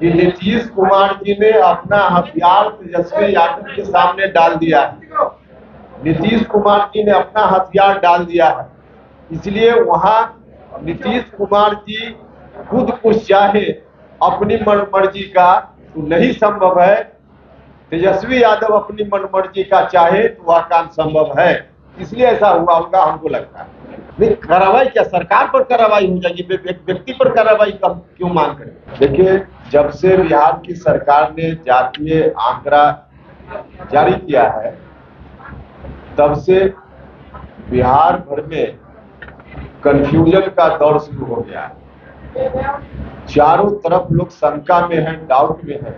कि नीतीश कुमार जी ने अपना हथियार तेजस्वी यादव के सामने डाल दिया है। नीतीश कुमार जी ने अपना हथियार डाल दिया है, इसलिए वहां नीतीश कुमार जी खुद कुछ चाहे अपनी मनमर्जी का तो नहीं संभव है। तेजस्वी यादव अपनी मनमर्जी का चाहे तो वह काम संभव है, इसलिए ऐसा हुआ होगा, हमको लगता है। नहीं, कार्रवाई क्या सरकार पर कार्रवाई हो जाएगी, व्यक्ति पर कार्रवाई क्यों मांग करें? देखिए, जब से बिहार की सरकार ने जातीय आंकड़ा जारी किया है, तब से बिहार भर में कंफ्यूजन का दौर शुरू हो गया है। चारों तरफ लोग शंका में हैं, डाउट में हैं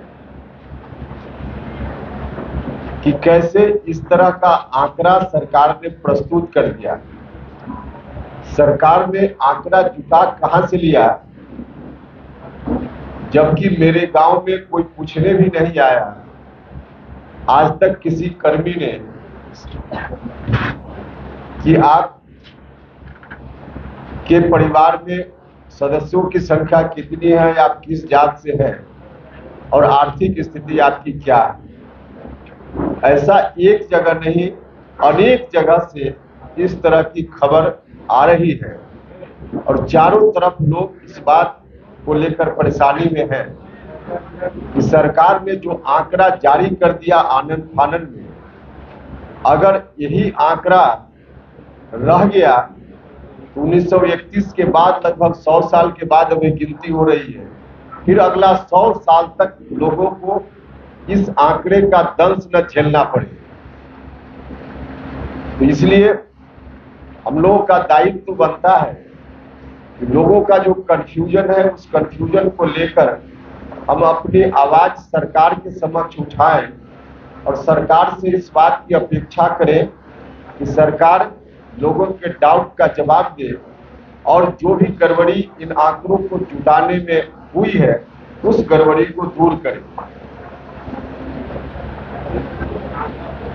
कि कैसे इस तरह का आंकड़ा सरकार ने प्रस्तुत कर दिया। सरकार ने आंकड़ा जुटा कहां से लिया, जबकि मेरे गांव में कोई पूछने भी नहीं आया। आज तक किसी कर्मी ने कि आप के परिवार में सदस्यों की संख्या कितनी है, आप किस जात से हैं और आर्थिक स्थिति आपकी क्या है, ऐसा एक जगह नहीं अनेक जगह से इस तरह की खबर आ रही है और चारों तरफ लोग इस बात को लेकर परेशानी में हैं कि सरकार ने जो आंकड़ा जारी कर दिया आनन फानन में, अगर यही आंकड़ा रह गया तो 1931 के बाद लगभग 100 साल के बाद अभी गिनती हो रही है, फिर अगला 100 साल तक लोगों को इस आंकड़े का दंश न झेलना पड़े। तो इसलिए हम लोगों का दायित्व तो बनता है कि लोगों का जो कंफ्यूजन है, उस कंफ्यूजन को लेकर हम अपनी आवाज सरकार के समक्ष उठाएं और सरकार से इस बात की अपेक्षा करें कि सरकार लोगों के डाउट का जवाब दे और जो भी गड़बड़ी इन आंकड़ों को जुटाने में हुई है, उस गड़बड़ी को दूर करे।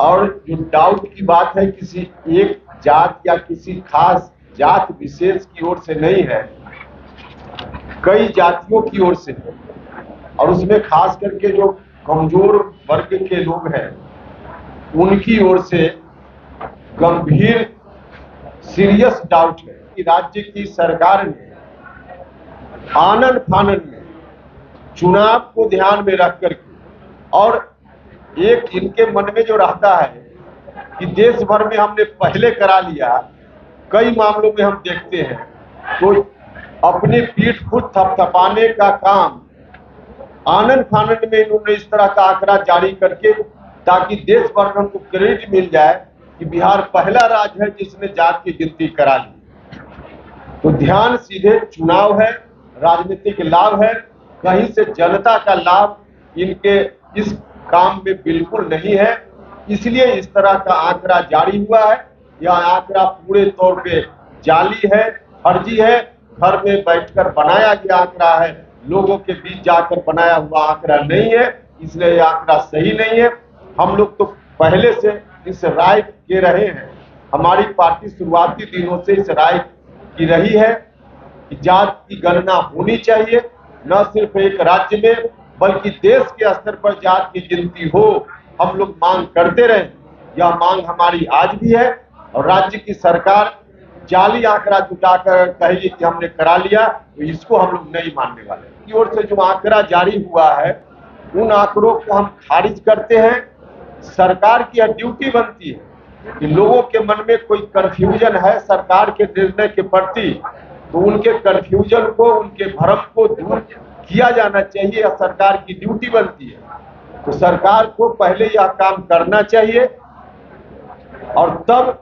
और जो डाउट की बात है, किसी एक जात या किसी खास जात विशेष की ओर से नहीं है, कई जातियों की ओर से है और उसमें खास करके जो कमजोर वर्ग के लोग हैं उनकी ओर से गंभीर सीरियस डाउट है कि राज्य की सरकार ने आनन फानन में चुनाव को ध्यान में रख करके, और एक इनके मन में जो रहता है कि देश भर में हमने पहले करा लिया, कई मामलों में हम देखते हैं तो अपनी पीठ खुद थपथपाने का काम आनन फानन में इन्होंने इस तरह का आंकड़ा जारी करके, ताकि देश भर में हमको क्रेडिट मिल जाए कि बिहार पहला राज्य है जिसने जात की गिनती करा ली। तो ध्यान सीधे चुनाव है, राजनीतिक लाभ है, कहीं से जनता का लाभ इनके इस काम में बिल्कुल नहीं है, इसलिए इस तरह का आंकड़ा जारी हुआ है। यह आंकड़ा पूरे तौर पे जाली है, फर्जी है, घर में बैठकर बनाया गया आंकड़ा है, लोगों के बीच जाकर बनाया हुआ आंकड़ा नहीं है, इसलिए यह आंकड़ा सही नहीं है। हम लोग तो पहले से इस राय के रहे हैं, हमारी पार्टी शुरुआती दिनों से इस राय की रही है कि जात की गणना होनी चाहिए, न सिर्फ एक राज्य में बल्कि देश के स्तर पर जात की गिनती हो। हम लोग मांग करते रहे, यह मांग हमारी आज भी है और राज्य की सरकार जाली आंकड़ा जुटाकर कहेगी कि हमने करा लिया, तो इसको हम लोग नहीं मानने वाले। की ओर से जो आंकड़ा जारी हुआ है उन आंकड़ों को हम खारिज करते हैं। सरकार की यह ड्यूटी बनती है कि लोगों के मन में कोई कंफ्यूजन है सरकार के निर्णय के प्रति, तो उनके कंफ्यूजन को, उनके भ्रम को दूर किया जाना चाहिए, यह सरकार की ड्यूटी बनती है। तो सरकार को पहले यह काम करना चाहिए और तब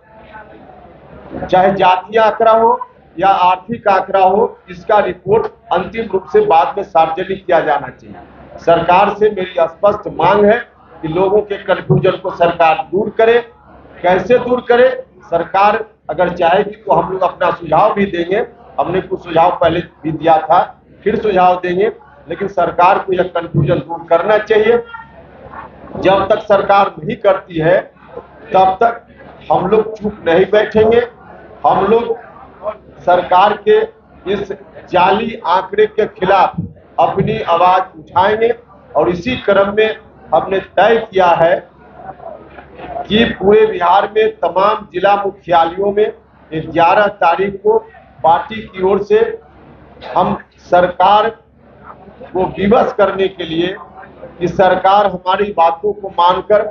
चाहे जातीय आंकड़ा हो या आर्थिक आंकड़ा हो, इसका रिपोर्ट अंतिम रूप से बाद में सार्वजनिक किया जाना चाहिए। सरकार से मेरी स्पष्ट मांग है कि लोगों के कंफ्यूजन को सरकार दूर करे। कैसे दूर करे? सरकार अगर चाहेगी तो हम लोग अपना सुझाव भी देंगे, हमने कुछ सुझाव पहले भी दिया था, फिर सुझाव देंगे, लेकिन सरकार को यह कंफ्यूजन दूर करना चाहिए। जब तक सरकार नहीं करती है तब तक हम लोग चुप नहीं बैठेंगे। हम लोग सरकार के इस जाली आंकड़े के खिलाफ अपनी आवाज उठाएंगे। और इसी क्रम में हमने तय किया है कि पूरे बिहार में तमाम जिला मुख्यालयों में 11 तारीख को पार्टी की ओर से हम सरकार को विवश करने के लिए कि सरकार हमारी बातों को मानकर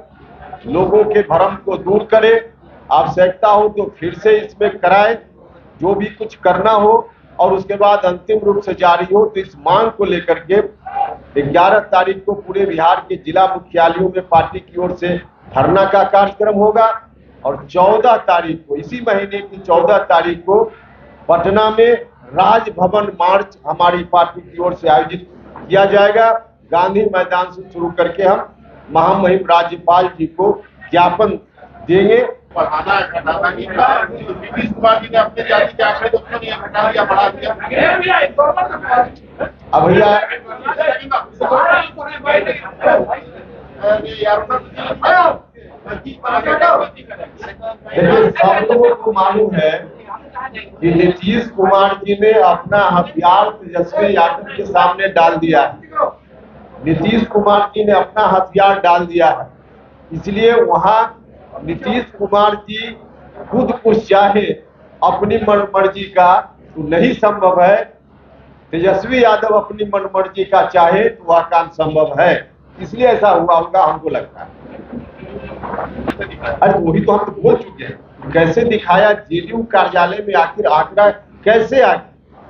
लोगों के भ्रम को दूर करे, आवश्यकता हो तो फिर से इसमें कराए, जो भी कुछ करना हो, और उसके बाद अंतिम रूप से जारी हो। तो इस मांग को लेकर के 11 तारीख को पूरे बिहार के जिला मुख्यालयों में पार्टी की ओर से धरना का कार्यक्रम होगा और 14 तारीख को, इसी महीने की 14 तारीख को पटना में राजभवन मार्च हमारी पार्टी की ओर से आयोजित किया जाएगा। गांधी मैदान से शुरू करके हम महामहिम राज्यपाल जी को ज्ञापन देंगे। बढ़ाना है, घटाना नहीं है। नीतीश कुमार जी ने अपने जाति के आंकड़े तो क्यों नहीं घटा दिया, बढ़ा दिया? अब भैया देखिए, सब लोगों को मालूम है कि नीतीश कुमार जी ने अपना हथियार तेजस्वी यादव के सामने डाल दिया है। नीतीश कुमार जी ने अपना हथियार डाल दिया है, इसलिए वहां नीतीश कुमार जी खुद कुछ चाहे अपनी मनमर्जी का तो नहीं संभव है। तेजस्वी यादव अपनी मनमर्जी का चाहे तो वह काम संभव है, इसलिए ऐसा हुआ होगा, हमको लगता है। अरे वही तो हम तो बोल चुके हैं, कैसे दिखाया जेडीयू कार्यालय में, आखिर आंकड़ा कैसे आ गया,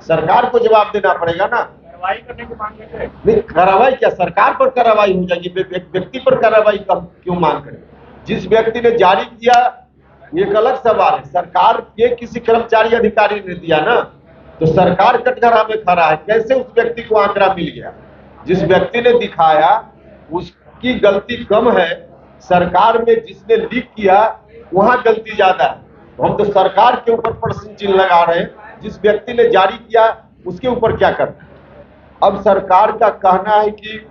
सरकार को जवाब देना पड़ेगा ना। कार्रवाई करने की मांग करते हैं। नहीं, कार्रवाई क्या, सरकार पर कार्रवाई हो जाएगी, व्यक्ति पर कार्रवाई क्यों मांग करें? जिस व्यक्ति ने जारी किया एक अलग सवाल है, सरकार के किसी कर्मचारी अधिकारी ने दिया ना, तो सरकार कटघरा में खड़ा है, कैसे उस व्यक्ति को आंकड़ा मिल गया? जिस व्यक्ति ने दिखाया उसकी गलती कम है, सरकार में जिसने लीक किया वहां गलती ज्यादा है। तो हम तो सरकार के ऊपर प्रश्न चिन्ह लगा रहे हैं, जिस व्यक्ति ने जारी किया उसके ऊपर क्या करना है? अब सरकार का कहना है कि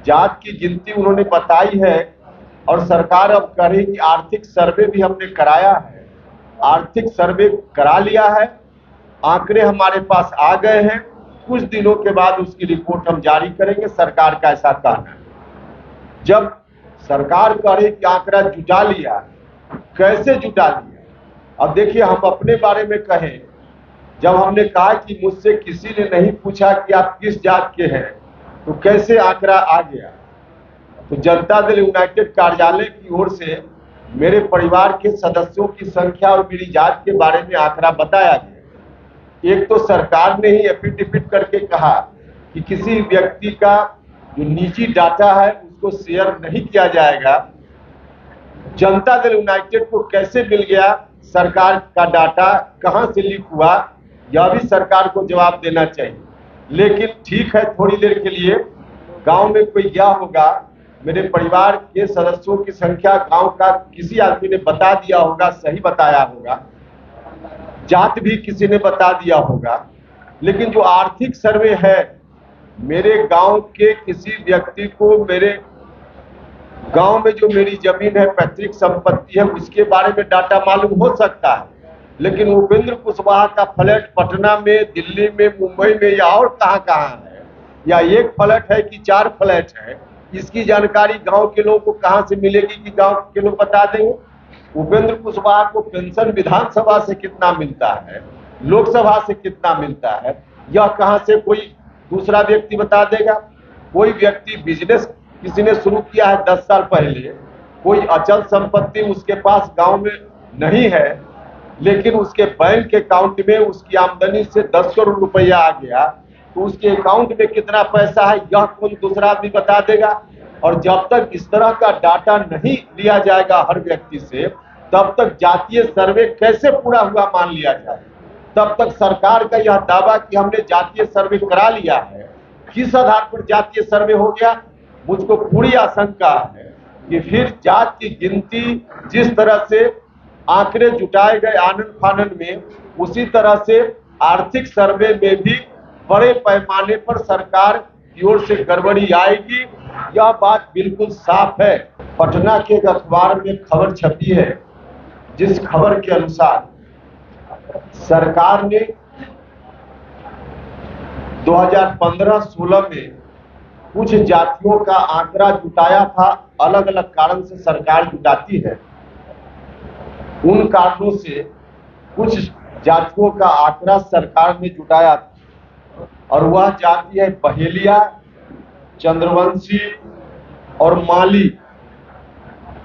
जात की गिनती उन्होंने बताई है और सरकार अब कह रही कि आर्थिक सर्वे भी हमने कराया है, आर्थिक सर्वे करा लिया है, आंकड़े हमारे पास आ गए हैं, कुछ दिनों के बाद उसकी रिपोर्ट हम जारी करेंगे, सरकार का ऐसा कहना है। जब सरकार कह रही कि आंकड़ा जुटा लिया, कैसे जुटा लिया? अब देखिए, हम अपने बारे में कहें, जब हमने कहा कि मुझसे किसी ने नहीं पूछा कि आप किस जात के हैं, तो कैसे आंकड़ा आ गया? तो जनता दल यूनाइटेड कार्यालय की ओर से मेरे परिवार के सदस्यों की संख्या और मेरी जात के बारे में आंकड़ा बताया गया। एक तो सरकार ने ही एफिडेविट करके कहा कि किसी व्यक्ति का जो निजी डाटा है उसको शेयर नहीं किया जाएगा। जनता दल यूनाइटेड को कैसे मिल गया सरकार का डाटा, कहां से लीक हुआ, यह भी सरकार को जवाब देना चाहिए। लेकिन ठीक है, थोड़ी देर के लिए गांव में कोई गया होगा, मेरे परिवार के सदस्यों की संख्या गांव का किसी आदमी ने बता दिया होगा, सही बताया होगा, जात भी किसी ने बता दिया होगा। लेकिन जो आर्थिक सर्वे है, मेरे गांव के किसी व्यक्ति को मेरे गांव में जो मेरी जमीन है, पैतृक संपत्ति है, उसके बारे में डाटा मालूम हो सकता है, लेकिन उपेंद्र कुशवाहा का फ्लैट पटना में, दिल्ली में, मुंबई में या और कहां है, या एक फ्लैट है कि 4 फ्लैट है, इसकी जानकारी गांव के लोगों को कहां से मिलेगी कि गांव के लोग बता देंगे? उपेंद्र कुशवाहा को पेंशन विधानसभा से कितना मिलता है, लोकसभा से कितना मिलता है, यह कहां से कोई दूसरा व्यक्ति बता देगा? कोई व्यक्ति बिजनेस किसी ने शुरू किया है 10 साल पहले, कोई अचल संपत्ति उसके पास गांव में नहीं है, लेकिन उसके बैंक अकाउंट में उसकी आमदनी से 10 करोड़ रुपया आ गया, तो उसके अकाउंट में कितना पैसा है यह कौन दूसरा आदमी बता देगा? और जब तक इस तरह का डाटा नहीं लिया जाएगा हर व्यक्ति से, तब तक जातीय सर्वे कैसे पूरा हुआ मान लिया जाए? तब तक सरकार का यह दावा कि हमने जातीय सर्वे करा लिया है, किस आधार पर जातीय सर्वे हो गया? मुझको पूरी आशंका है कि फिर जात की गिनती जिस तरह से आंकड़े जुटाए गए आनन फानन में, उसी तरह से आर्थिक सर्वे में भी बड़े पैमाने पर सरकार की ओर से गड़बड़ी आएगी, यह बात बिल्कुल साफ है। पटना के एक अखबार में खबर छपी है, जिस खबर के अनुसार सरकार ने 2015-16 में कुछ जातियों का आंकड़ा जुटाया था, अलग अलग कारण से सरकार जुटाती है। उन कारणों से कुछ जातियों का आंकड़ा सरकार ने जुटाया था और वह जाति है बहेलिया, चंद्रवंशी और माली।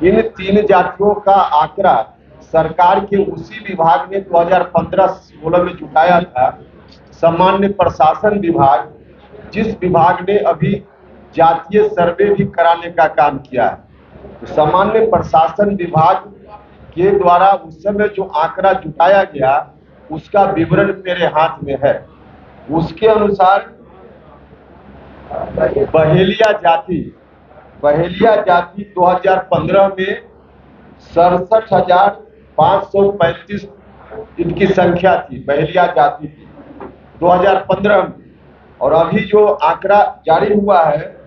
इन 3 जातियों का आंकड़ा सरकार के उसी विभाग ने 2015-16 में जुटाया था, सामान्य प्रशासन विभाग, जिस विभाग ने अभी जातीय सर्वे भी कराने का काम किया है। तो सामान्य प्रशासन विभाग के द्वारा उस समय जो आंकड़ा जुटाया गया उसका विवरण मेरे हाथ में है। उसके अनुसार बहेलिया जाति 2015 में 67,535 इनकी संख्या थी, बहेलिया जाति थी 2015 में। और अभी जो आंकड़ा जारी हुआ है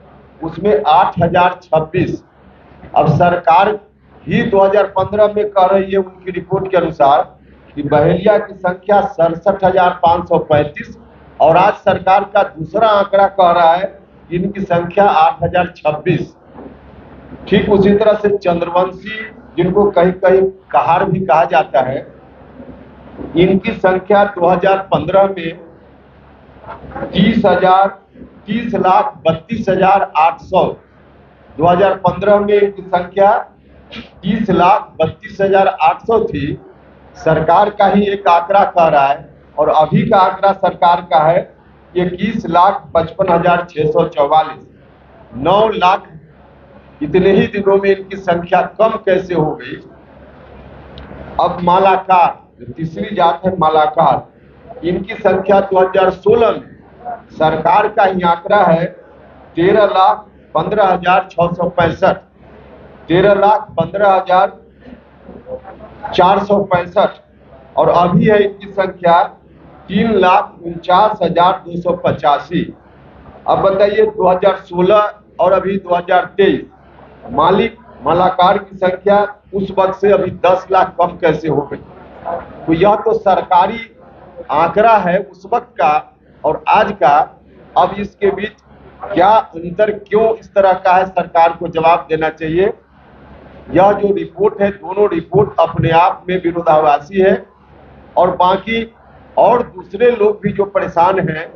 उसमें 8,026। अब सरकार ही 2015 में कह रही है उनकी रिपोर्ट के अनुसार कि बहेलिया की संख्या 67,535 और आज सरकार का दूसरा आंकड़ा कह रहा है कि इनकी संख्या 8,026। ठीक उसी तरह से चंद्रवंशी, जिनको कहीं कहीं कहार भी कहा जाता है, इनकी संख्या 2015 में 30,32,800। 2015 में इनकी संख्या 30,32,800 थी। सरकार का ही एक आंकड़ा कह रहा है और अभी का आंकड़ा सरकार का है 21,55,644। 9 लाख इतने ही दिनों में इनकी संख्या कम कैसे हो गई। अब मालाकार, तीसरी जात है मालाकार, इनकी संख्या 2016 में सरकार का ही आंकड़ा है 13,15,665। 13,15,465 और अभी है इनकी संख्या 3,49,285। अब बताइए 2016 और अभी 2023 मालाकार की संख्या उस वक्त से अभी 10 लाख कम कैसे हो गई। तो यह तो सरकारी आंकड़ा है उस वक्त का और आज का। अब इसके बीच क्या अंतर क्यों इस तरह का है, सरकार को जवाब देना चाहिए। यह जो रिपोर्ट है, दोनों रिपोर्ट अपने आप में विरोधाभासी है और बाकी और दूसरे लोग भी जो परेशान हैं